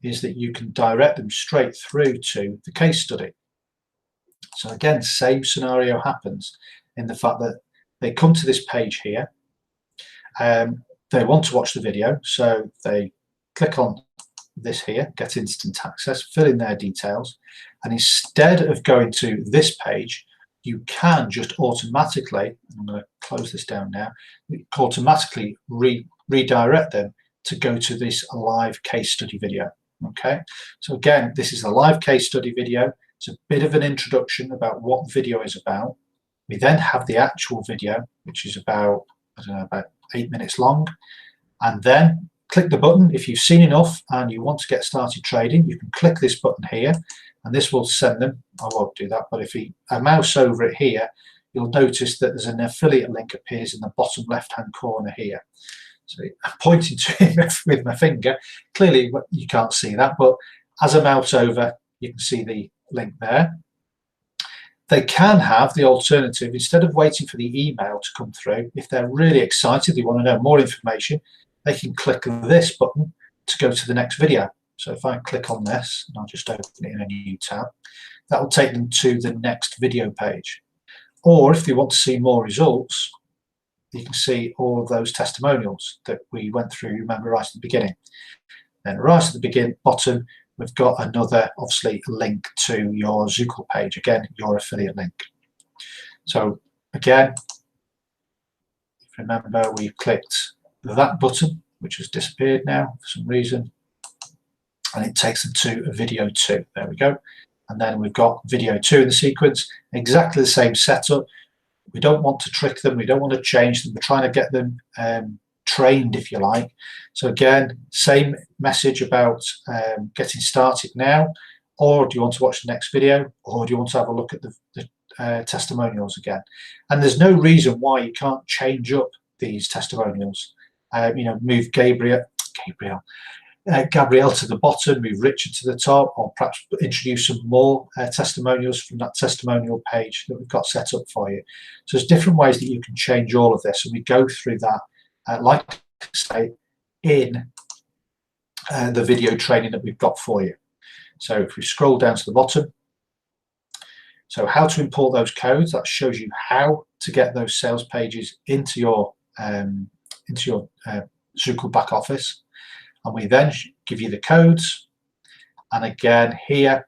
is that you can direct them straight through to the case study. So again, same scenario happens in the fact that they come to this page here. They want to watch the video, so they click on this here, get instant access, fill in their details, and instead of going to this page, you can just automatically, I'm going to close this down now, automatically redirect them to go to this live case study video. Okay, so again, this is a live case study video. It's a bit of an introduction about what the video is about. We then have the actual video, which is about, I don't know, about 8 minutes long. and then click the button. If you've seen enough and you want to get started trading, you can click this button here, and this will send them. I won't do that, but if I mouse over it here, you'll notice that there's an affiliate link appears in the bottom left hand corner here. So I'm pointing to it with my finger. Clearly you can't see that, but as I mouse over, you can see the link there. They can have the alternative, instead of waiting for the email to come through, if they're really excited, they want to know more information, they can click this button to go to the next video. So if I click on this, and I'll just open it in a new tab, that will take them to the next video page. Or if they want to see more results, you can see all of those testimonials that we went through, remember, right at the beginning. Then right at the bottom, we've got another, obviously, link to your Zukul page, again, your affiliate link. So again, if you remember, we clicked that button, which has disappeared now for some reason, and it takes them to video 2. There we go. And then we've got video 2 in the sequence, exactly the same setup. We don't want to trick them, we don't want to change them, we're trying to get them trained, if you like. So again, same message about getting started now, or do you want to watch the next video, or do you want to have a look at the testimonials again? And there's no reason why you can't change up these testimonials. Move Gabrielle to the bottom, move Richard to the top, or perhaps introduce some more testimonials from that testimonial page that we've got set up for you. So there's different ways that you can change all of this, and we go through that, like I say, in the video training that we've got for you. So if we scroll down to the bottom, so how to import those codes, that shows you how to get those sales pages into your Zukul back office. And we then give you the codes, and again here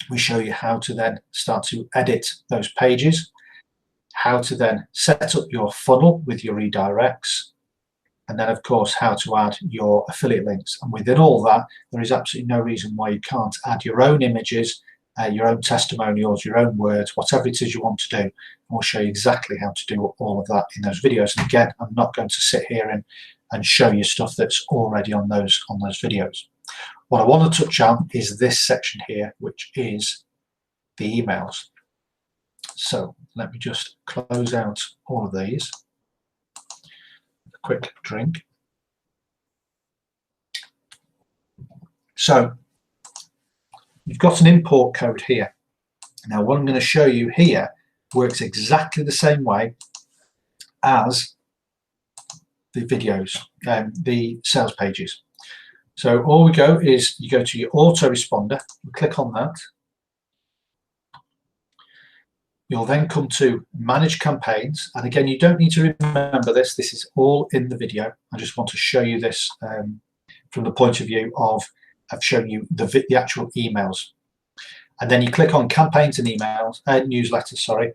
we show you how to then start to edit those pages, how to then set up your funnel with your redirects, and then of course how to add your affiliate links. And within all that, there is absolutely no reason why you can't add your own images, your own testimonials, your own words, whatever it is you want to do. And we'll show you exactly how to do all of that in those videos. And again, I'm not going to sit here and show you stuff that's already on those videos. What I want to touch on is this section here, which is the emails. So let me just close out all of these. A quick drink. So you've got an import code here. Now what I'm going to show you here works exactly the same way as the videos, the sales pages. So all we go is you go to your autoresponder, you click on that. You'll then come to manage campaigns, and again you don't need to remember this is all in the video. I just want to show you this from the point of view of I've shown you the actual emails. And then you click on campaigns and emails, newsletters, sorry,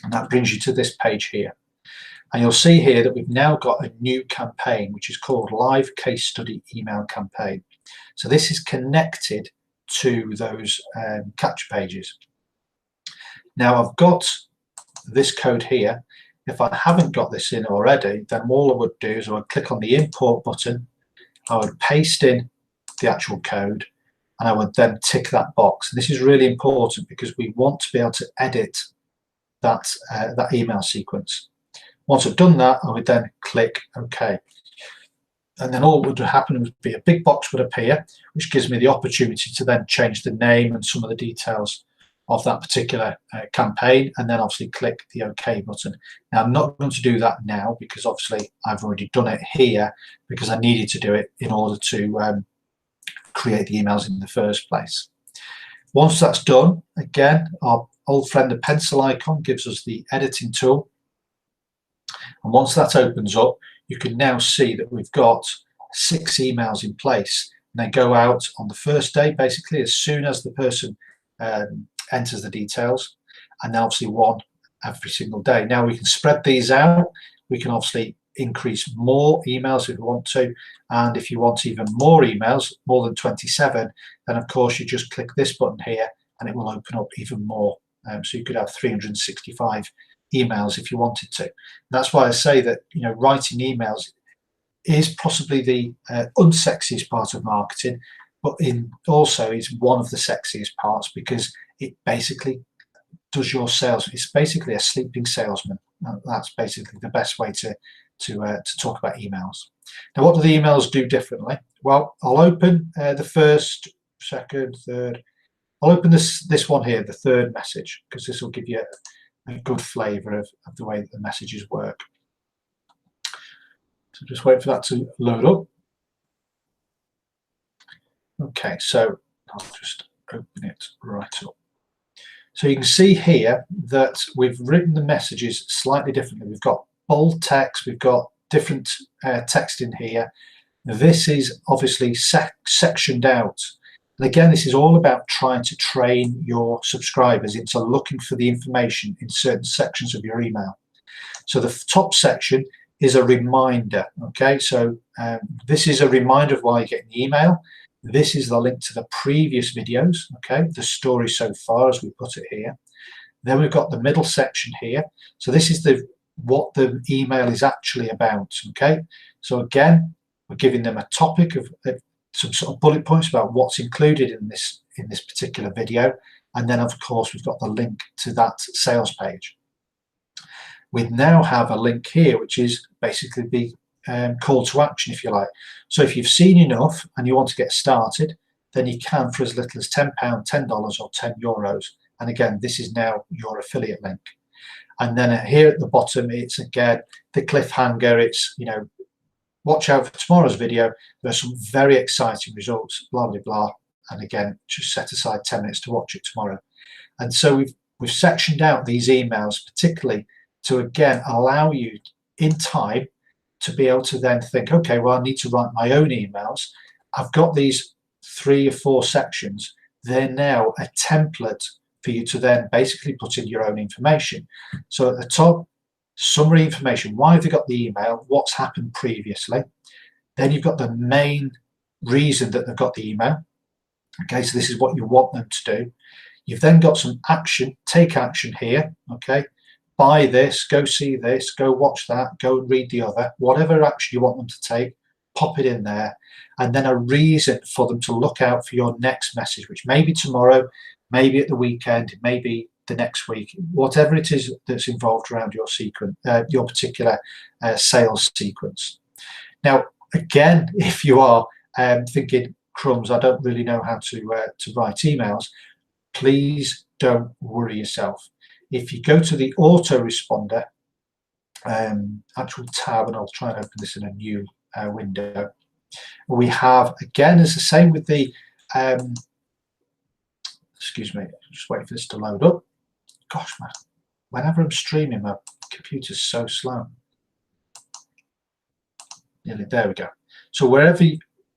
and that brings you to this page here. And you'll see here that we've now got a new campaign, which is called Live Case Study Email Campaign. So this is connected to those capture pages. Now I've got this code here. If I haven't got this in already, then all I would do is I would click on the import button, I would paste in the actual code, and I would then tick that box. And this is really important because we want to be able to edit that email sequence. Once I've done that, I would then click OK. And then all that would happen would be a big box would appear, which gives me the opportunity to then change the name and some of the details of that particular campaign, and then obviously click the OK button. Now I'm not going to do that now because obviously I've already done it here because I needed to do it in order to create the emails in the first place. Once that's done, again, our old friend the pencil icon gives us the editing tool. And once that opens up, you can now see that we've got 6 emails in place. And they go out on the first day, basically, as soon as the person enters the details, and then obviously 1 every single day. Now we can spread these out. We can obviously increase more emails if we want to. And if you want even more emails, more than 27, then of course you just click this button here and it will open up even more. So you could have 365 emails if you wanted to. And that's why I say that, writing emails is possibly the unsexiest part of marketing, but also is one of the sexiest parts, because it basically does your sales. It's basically a sleeping salesman. That's basically the best way to talk about emails. Now, what do the emails do differently? Well, I'll open the first, second, third. I'll open this one here, the third message, because this will give you a good flavour of the way that the messages work. So just wait for that to load up. Okay, so I'll just open it right up. So you can see here that we've written the messages slightly differently. We've got bold text, we've got different text in here. This is obviously sectioned out. And again, this is all about trying to train your subscribers into looking for the information in certain sections of your email. So the top section is a reminder. Okay, so this is a reminder of why you're getting the email. This is the link to the previous videos, okay, the story so far, as we put it here. Then we've got the middle section here. So this is what the email is actually about, okay. So again, we're giving them a topic of some sort of bullet points about what's included in this particular video, and then of course we've got the link to that sales page. We now have a link here, which is basically the call to action, if you like. So if you've seen enough and you want to get started, then you can for as little as £10, $10 or €10. And again, this is now your affiliate link. And then here at the bottom, it's again the cliffhanger. It's, you know, watch out for tomorrow's video. There's some very exciting results, blah blah blah. And again, just set aside 10 minutes to watch it tomorrow. And so we've sectioned out these emails particularly to again allow you in time to be able to then think, okay, well, I need to write my own emails. I've got these 3 or 4 sections. They're now a template for you to then basically put in your own information. So at the top, summary information. Why have they got the email? What's happened previously? Then you've got the main reason that they've got the email. Okay, so this is what you want them to do. You've then got some action, take action here, okay? Buy this, go see this, go watch that, go and read the other. Whatever action you want them to take, pop it in there. And then a reason for them to look out for your next message, which may be tomorrow, maybe at the weekend, maybe the next week, whatever it is that's involved around your sequence, your particular sales sequence. Now, again, if you are thinking, crumbs, I don't really know how to write emails, please don't worry yourself. If you go to the autoresponder actual tab, and I'll try and open this in a new window, we have, again, it's the same with the, excuse me, just waiting for this to load up. Gosh, man, whenever I'm streaming, my computer's so slow. Nearly, there we go. So wherever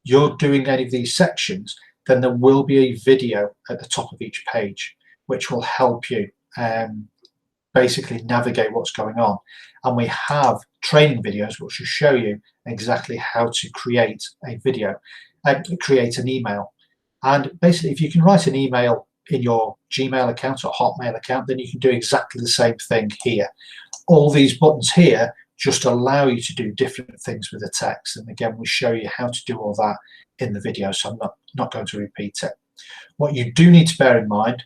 you're doing any of these sections, then there will be a video at the top of each page, which will help you basically navigate what's going on. And we have training videos which will show you exactly how to create a video and create an email. And basically, if you can write an email in your Gmail account or Hotmail account, then you can do exactly the same thing here. All these buttons here just allow you to do different things with the text. And again, we show you how to do all that in the video, so I'm not going to repeat it. What you do need to bear in mind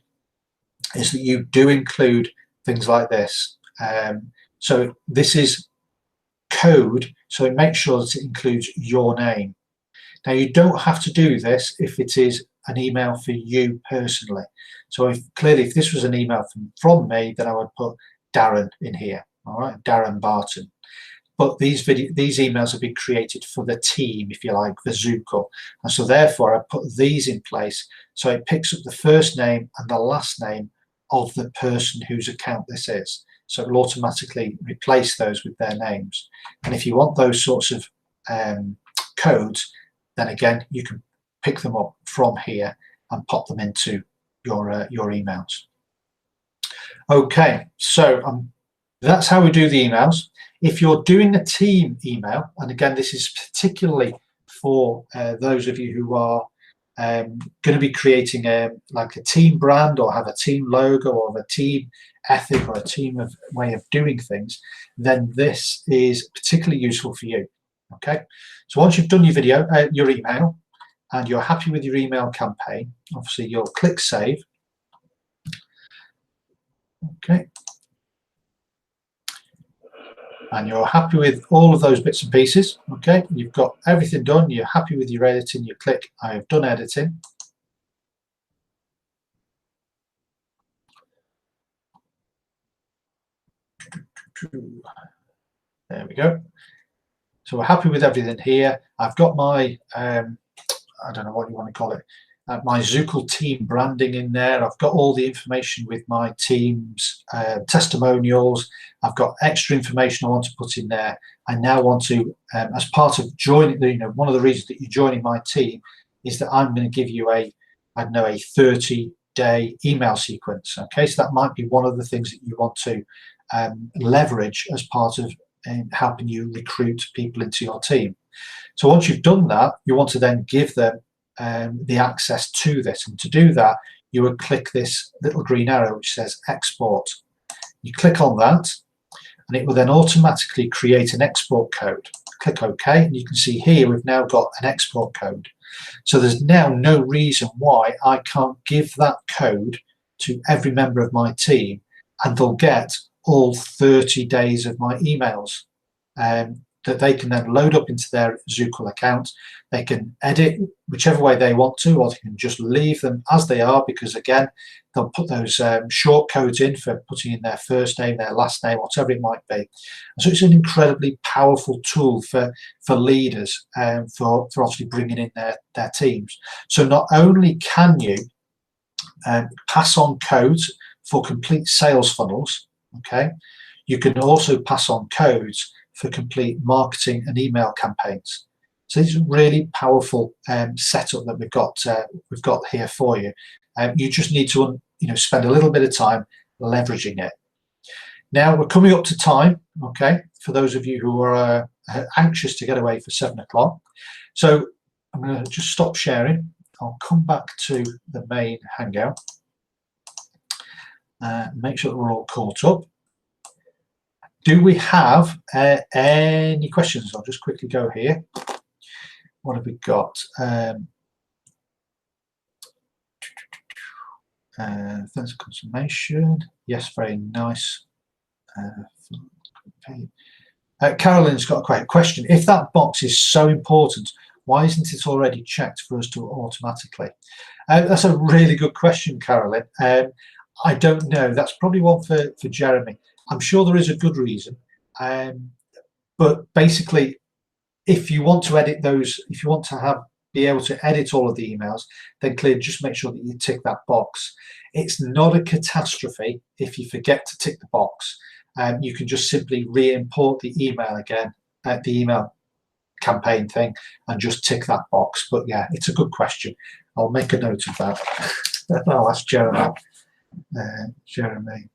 is that you do include things like this. So this is code, so make sure that it includes your name. Now, you don't have to do this if it is an email for you personally. So clearly, if this was an email from me, then I would put Daren in here, all right, Daren Barton. But these emails have been created for the team, if you like, the Zukul. And so therefore, I put these in place. So it picks up the first name and the last name of the person whose account this is. So it will automatically replace those with their names. And if you want those sorts of codes, then again, you can pick them up from here and pop them into your emails. Okay, so that's how we do the emails. If you're doing a team email, and again, this is particularly for those of you who are going to be creating like a team brand, or have a team logo, or a team ethic, or a team way of doing things, then this is particularly useful for you. Okay, so once you've done your video, your email, and you're happy with your email campaign, obviously you'll click save. Okay, and you're happy with all of those bits and pieces. Okay, you've got everything done, you're happy with your editing, you click I have done editing. There we go. So we're happy with everything here. I've got my I don't know what you want to call it, my Zukul team branding in there. I've got all the information with my team's testimonials. I've got extra information I want to put in there. I now want to, as part of joining, one of the reasons that you're joining my team is that I'm going to give you a 30-day email sequence. Okay, so that might be one of the things that you want to leverage as part of helping you recruit people into your team. So once you've done that, you want to then give them the access to this. And to do that, you would click this little green arrow which says export. You click on that, and it will then automatically create an export code. Click OK, and you can see here we've now got an export code. So there's now no reason why I can't give that code to every member of my team, and they'll get all 30 days of my emails that they can then load up into their Zukul account. They can edit whichever way they want to, or they can just leave them as they are, because again, they'll put those short codes in for putting in their first name, their last name, whatever it might be. And so it's an incredibly powerful tool for leaders and for obviously bringing in their teams. So not only can you pass on codes for complete sales funnels, okay, you can also pass on codes for complete marketing and email campaigns. So it's a really powerful setup that we've got here for you. You just need to spend a little bit of time leveraging it. Now we're coming up to time, okay, for those of you who are anxious to get away for 7 o'clock. So I'm going to just stop sharing. I'll come back to the main Hangout. Make sure that we're all caught up. Do we have any questions? I'll just quickly go here. What have we got? Thanks for confirmation. Yes, very nice. Carolyn's got a question. If that box is so important, why isn't it already checked for us to automatically? That's a really good question, Carolyn. I don't know. That's probably one for Jeremy. I'm sure there is a good reason, but basically, if you want to edit those, if you want to be able to edit all of the emails, then clearly just make sure that you tick that box. It's not a catastrophe if you forget to tick the box. You can just simply re-import the email again, the email campaign thing, and just tick that box. But yeah, it's a good question. I'll make a note of that. I'll ask Jeremy. Jeremy,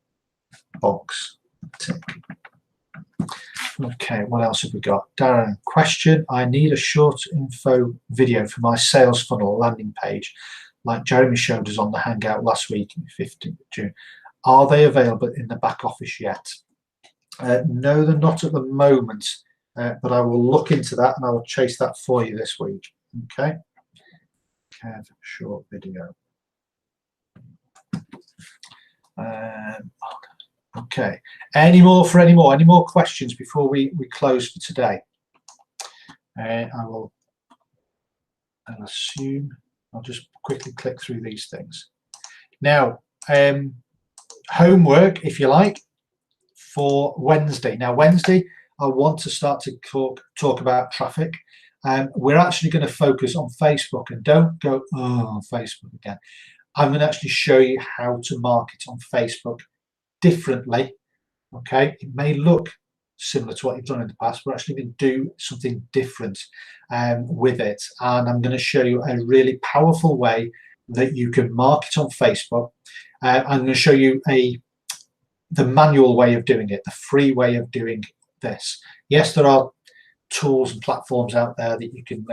box tick. Okay, what else have we got? Daren, question. I need a short info video for my sales funnel landing page, like Jeremy showed us on the Hangout last week, 15th of June. Are they available in the back office yet? No, they're not at the moment, but I will look into that and I will chase that for you this week. Okay. Kev, short video. Okay. Any more questions before we close for today? I'll assume I'll just quickly click through these things. Now, homework, if you like, for Wednesday. Now, Wednesday, I want to start to talk about traffic. We're actually going to focus on Facebook, and don't go, oh, Facebook again. I'm going to actually show you how to market on Facebook differently. Okay, it may look similar to what you've done in the past. We're actually going to do something different with it, and I'm going to show you a really powerful way that you can market on Facebook. I'm going to show you the manual way of doing it, the free way of doing this. Yes, there are tools and platforms out there that you can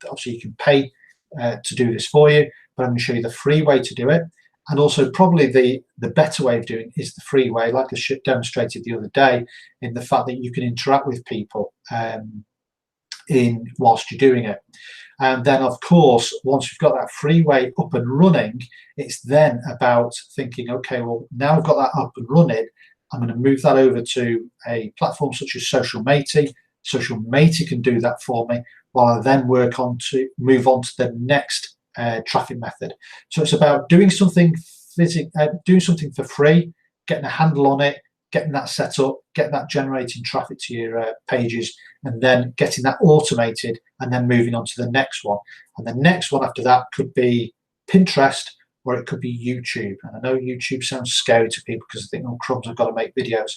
obviously you can pay to do this for you, but I'm going to show you the free way to do it. And also probably the better way of doing it is the free way, like I demonstrated the other day, in the fact that you can interact with people in whilst you're doing it. And then, of course, once you've got that freeway up and running, it's then about thinking, okay, well, now I've got that up and running, I'm going to move that over to a platform such as Social Matey. Social Matey can do that for me, while I then move on to the next traffic method. So it's about doing something for free, getting a handle on it, getting that set up, getting that generating traffic to your pages, and then getting that automated, and then moving on to the next one. And the next one after that could be Pinterest, or it could be YouTube. And I know YouTube sounds scary to people because they think, oh, crumbs, I've got to make videos.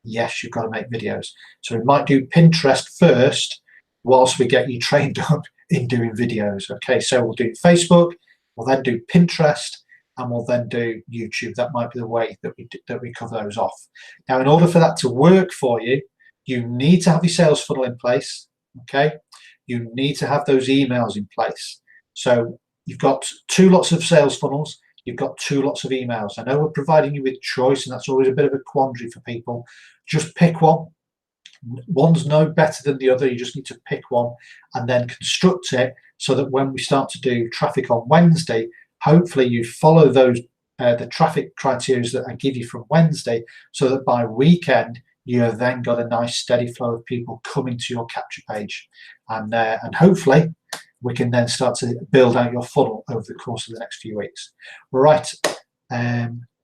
Yes, you've got to make videos. So we might do Pinterest first whilst we get you trained up in doing videos. Okay, so we'll do Facebook, we'll then do Pinterest, and we'll then do YouTube. That might be the way that we cover those off. Now, in order for that to work for you, you need to have your sales funnel in place. Okay, you need to have those emails in place. So you've got 2 lots of sales funnels, you've got 2 lots of emails. I know we're providing you with choice, and that's always a bit of a quandary for people. Just pick one. One's no better than the other. You just need to pick one and then construct it so that when we start to do traffic on Wednesday, hopefully you follow those the traffic criteria that I give you from Wednesday, so that by weekend you have then got a nice steady flow of people coming to your capture page, and hopefully we can then start to build out your funnel over the course of the next few weeks. Right,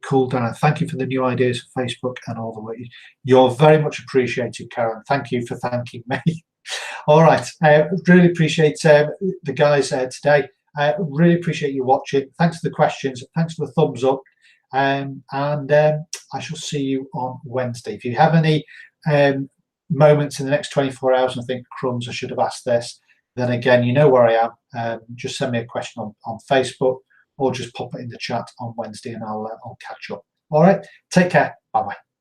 cool, Daren. Thank you for the new ideas for Facebook and all the work. You're very much appreciated, Karen. Thank you for thanking me. All right, really appreciate the guys today. Really appreciate you watching. Thanks for the questions. Thanks for the thumbs up. And I shall see you on Wednesday. If you have any moments in the next 24 hours and think, crumbs, I should have asked this, then again, you know where I am. Just send me a question on Facebook, or just pop it in the chat on Wednesday, and I'll catch up. All right, take care. Bye-bye.